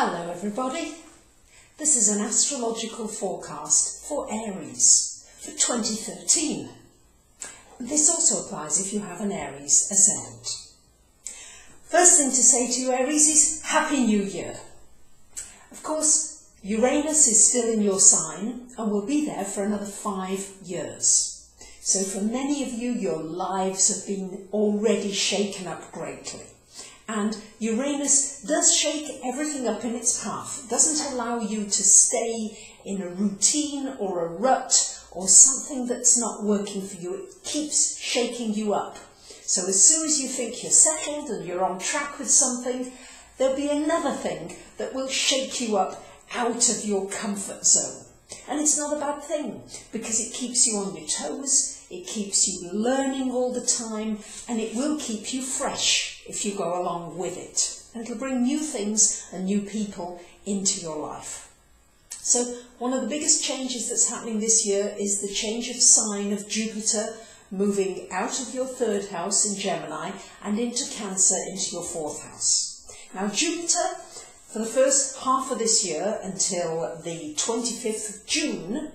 Hello everybody, this is an astrological forecast for Aries for 2013. This also applies if you have an Aries ascendant. First thing to say to you Aries is Happy New Year. Of course, Uranus is still in your sign and will be there for another 5 years. So for many of you, your lives have been already shaken up greatly. And Uranus does shake everything up in its path. It doesn't allow you to stay in a routine or a rut or something that's not working for you. It keeps shaking you up. So as soon as you think you're settled and you're on track with something, there'll be another thing that will shake you up out of your comfort zone. And it's not a bad thing, because it keeps you on your toes, it keeps you learning all the time, and it will keep you fresh if you go along with it. And it'll bring new things and new people into your life. So one of the biggest changes that's happening this year is the change of sign of Jupiter moving out of your 3rd house in Gemini and into Cancer, into your 4th house. Now Jupiter, for the first half of this year until the 25th of June,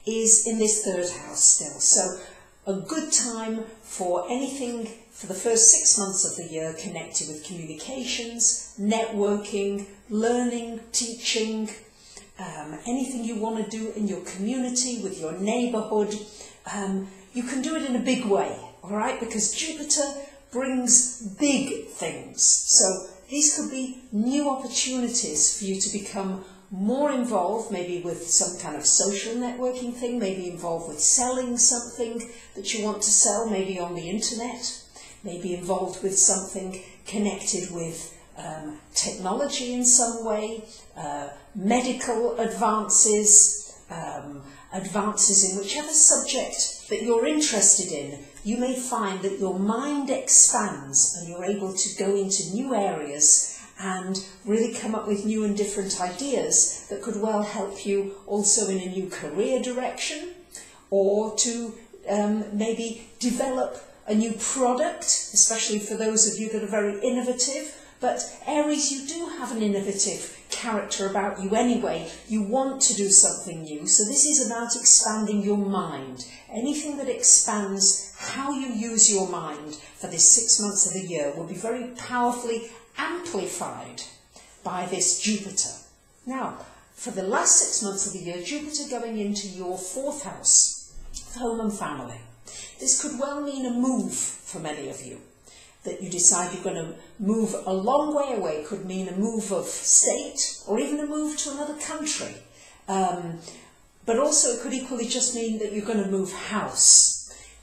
is in this 3rd house still. So a good time for anything for the first 6 months of the year connected with communications, networking, learning, teaching, anything you want to do in your community, with your neighbourhood. You can do it in a big way, all right? Because Jupiter brings big things. So these could be new opportunities for you to become more involved, maybe with some kind of social networking thing, maybe involved with selling something that you want to sell, maybe on the internet, maybe involved with something connected with technology in some way, medical advances, advances in whichever subject that you're interested in. You may find that your mind expands and you're able to go into new areas and really come up with new and different ideas that could well help you also in a new career direction, or to maybe develop a new product, especially for those of you that are very innovative. But Aries, you do have an innovative character about you anyway. You want to do something new. So this is about expanding your mind. Anything that expands how you use your mind for this 6 months of the year will be very powerfully amplified by this Jupiter. Now, for the last 6 months of the year, Jupiter going into your 4th house, home and family. This could well mean a move for many of you. That you decide you're going to move a long way away. Could mean a move of state or even a move to another country. But also it could equally just mean that you're going to move house.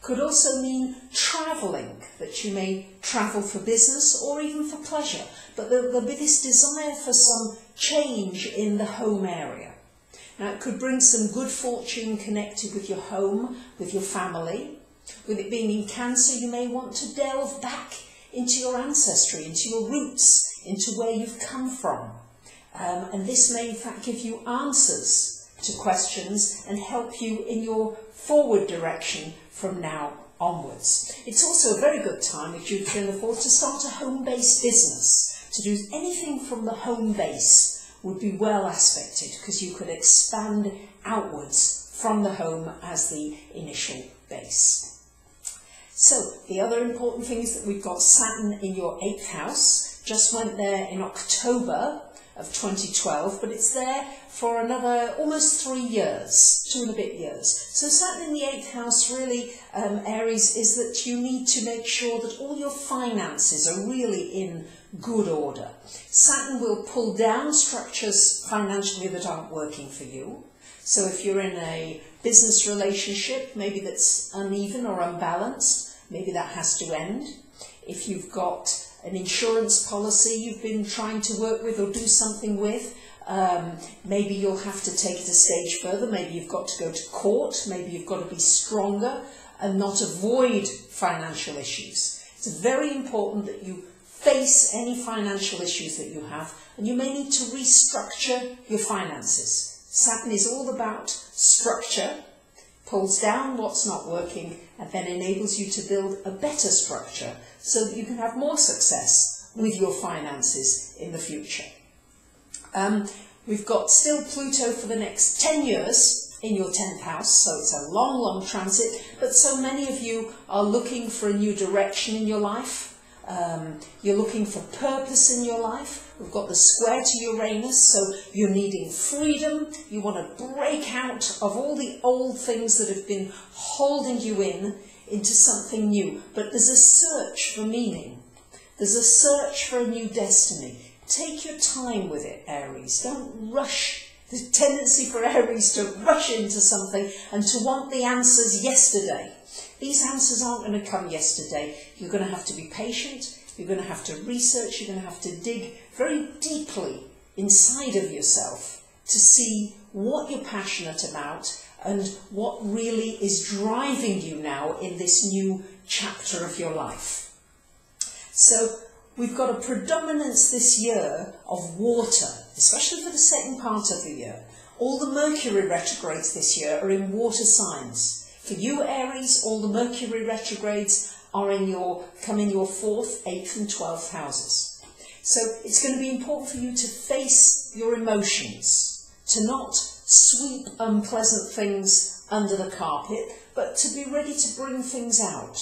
Could also mean travelling, that you may travel for business or even for pleasure. But there'll be this desire for some change in the home area. Now it could bring some good fortune connected with your home, with your family. With it being in Cancer, you may want to delve back into your ancestry, into your roots, into where you've come from. And this may in fact give you answers to questions and help you in your forward direction from now onwards. It's also a very good time with Jupiter in the 4th to start a home-based business. To do anything from the home base would be well aspected, because you could expand outwards from the home as the initial base. So the other important thing is that we've got Saturn in your 8th house. Just went there in October of 2012, but it's there for another almost 3 years, 2 and a bit years. So Saturn in the 8th house really, Aries, is that you need to make sure that all your finances are really in good order. Saturn will pull down structures financially that aren't working for you. So if you're in a business relationship, maybe that's uneven or unbalanced, maybe that has to end. If you've got an insurance policy you've been trying to work with or do something with, maybe you'll have to take it a stage further. Maybe you've got to go to court. Maybe you've got to be stronger and not avoid financial issues. It's very important that you face any financial issues that you have, and you may need to restructure your finances. Saturn is all about structure, pulls down what's not working, and then enables you to build a better structure so that you can have more success with your finances in the future. We've got still Pluto for the next 10 years in your 10th house, so it's a long, long transit, but so many of you are looking for a new direction in your life. You're looking for purpose in your life. We've got the square to Uranus, so you're needing freedom. You want to break out of all the old things that have been holding you into something new. But there's a search for meaning. There's a search for a new destiny. Take your time with it, Aries. Don't rush. There's a tendency for Aries to rush into something and to want the answers yesterday. These answers aren't going to come yesterday. You're going to have to be patient. You're going to have to research. You're going to have to dig very deeply inside of yourself to see what you're passionate about and what really is driving you now in this new chapter of your life. So we've got a predominance this year of water, especially for the second part of the year. All the Mercury retrogrades this year are in water signs. For you, Aries, all the Mercury retrogrades are come in your 4th, 8th and 12th houses. So it's going to be important for you to face your emotions, to not sweep unpleasant things under the carpet, but to be ready to bring things out.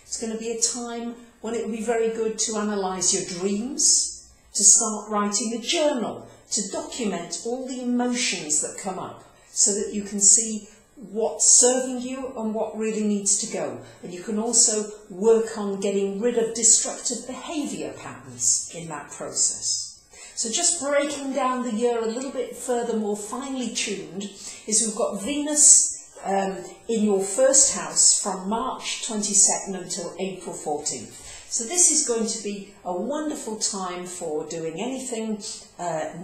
It's going to be a time when it will be very good to analyse your dreams, to start writing a journal, to document all the emotions that come up so that you can see what's serving you and what really needs to go. And you can also work on getting rid of destructive behaviour patterns in that process. So just breaking down the year a little bit further, more finely tuned, is we've got Venus in your 1st house from March 22nd until April 14th. So this is going to be a wonderful time for doing anything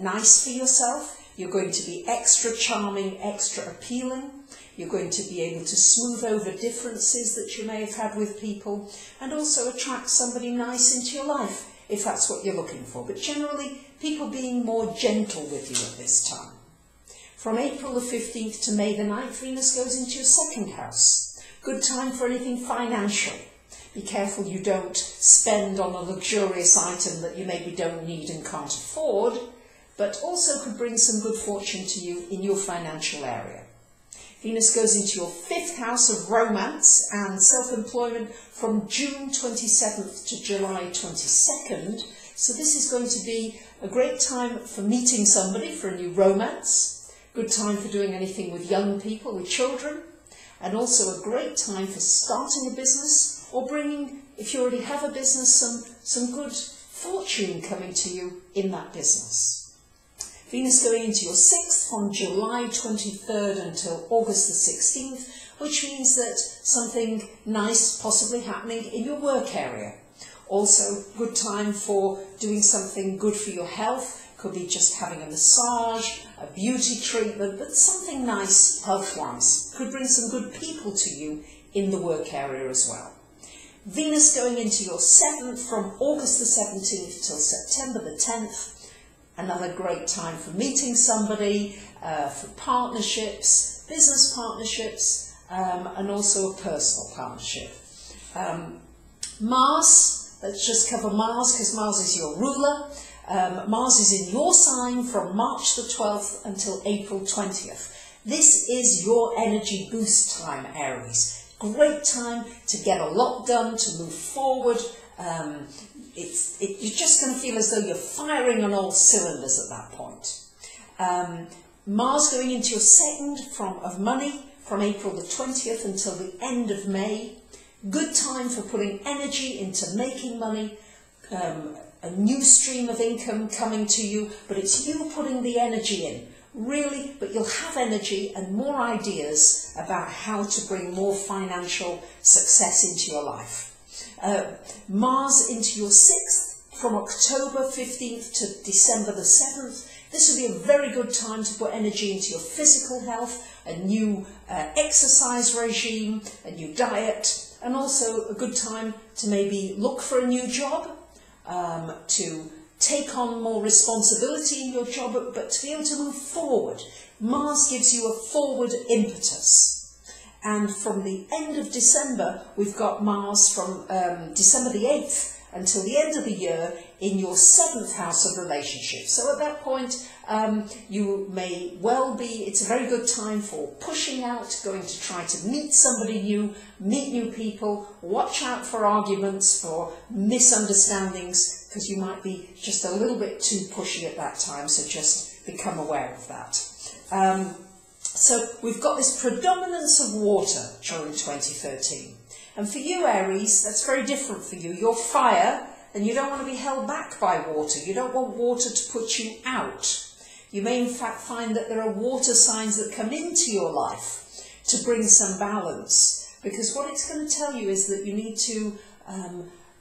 nice for yourself. You're going to be extra charming, extra appealing. You're going to be able to smooth over differences that you may have had with people and also attract somebody nice into your life if that's what you're looking for. But generally, people being more gentle with you at this time. From April the 15th to May the 9th, Venus goes into your 2nd house. Good time for anything financial. Be careful you don't spend on a luxurious item that you maybe don't need and can't afford, but also could bring some good fortune to you in your financial area. Venus goes into your 5th house of romance and self-employment from June 27th to July 22nd. So this is going to be a great time for meeting somebody for a new romance, good time for doing anything with young people, with children, and also a great time for starting a business or bringing, if you already have a business, some good fortune coming to you in that business. Venus going into your 6th from July 23rd until August the 16th, which means that something nice possibly happening in your work area. Also, good time for doing something good for your health. Could be just having a massage, a beauty treatment, but something nice health-wise. Could bring some good people to you in the work area as well. Venus going into your 7th from August the 17th till September the 10th. Another great time for meeting somebody, for partnerships, business partnerships, and also a personal partnership. Mars, let's just cover Mars because Mars is your ruler. Mars is in your sign from March the 12th until April 20th. This is your energy boost time, Aries. Great time to get a lot done, to move forward. You're just going to feel as though you're firing on all cylinders at that point. Mars going into your 2nd of money from April the 20th until the end of May. Good time for putting energy into making money, a new stream of income coming to you, but it's you putting the energy in. Really, but you'll have energy and more ideas about how to bring more financial success into your life. Mars into your 6th from October 15th to December the 7th. This will be a very good time to put energy into your physical health, a new exercise regime, a new diet, and also a good time to maybe look for a new job, to take on more responsibility in your job, but to be able to move forward. Mars gives you a forward impetus. And from the end of December, we've got Mars from December the 8th until the end of the year in your 7th house of relationships. So at that point, you may well be, it's a very good time for pushing out, going to try to meet somebody new, meet new people, watch out for arguments, for misunderstandings, because you might be just a little bit too pushy at that time, so just become aware of that. So we've got this predominance of water during 2013. And for you, Aries, that's very different for you. You're fire, and you don't want to be held back by water. You don't want water to put you out. You may in fact find that there are water signs that come into your life to bring some balance. Because what it's going to tell you is that you need to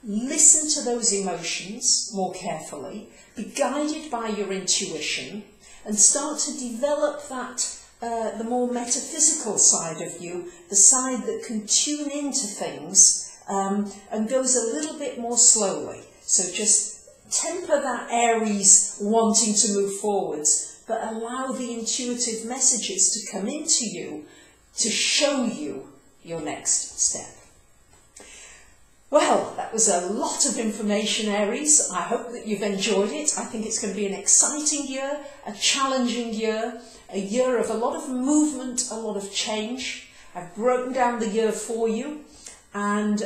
listen to those emotions more carefully, be guided by your intuition, and start to develop that the more metaphysical side of you, the side that can tune into things and goes a little bit more slowly. So just temper that Aries wanting to move forwards, but allow the intuitive messages to come into you to show you your next step. Well, that was a lot of information, Aries. I hope that you've enjoyed it. I think it's going to be an exciting year, a challenging year, a year of a lot of movement, a lot of change. I've broken down the year for you, and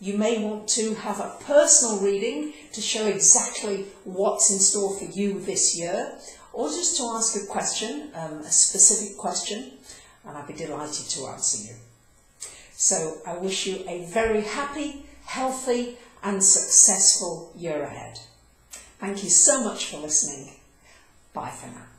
you may want to have a personal reading to show exactly what's in store for you this year, or just to ask a question, a specific question, and I'd be delighted to answer you. So I wish you a very happy, healthy and successful year ahead. Thank you so much for listening. Bye for now.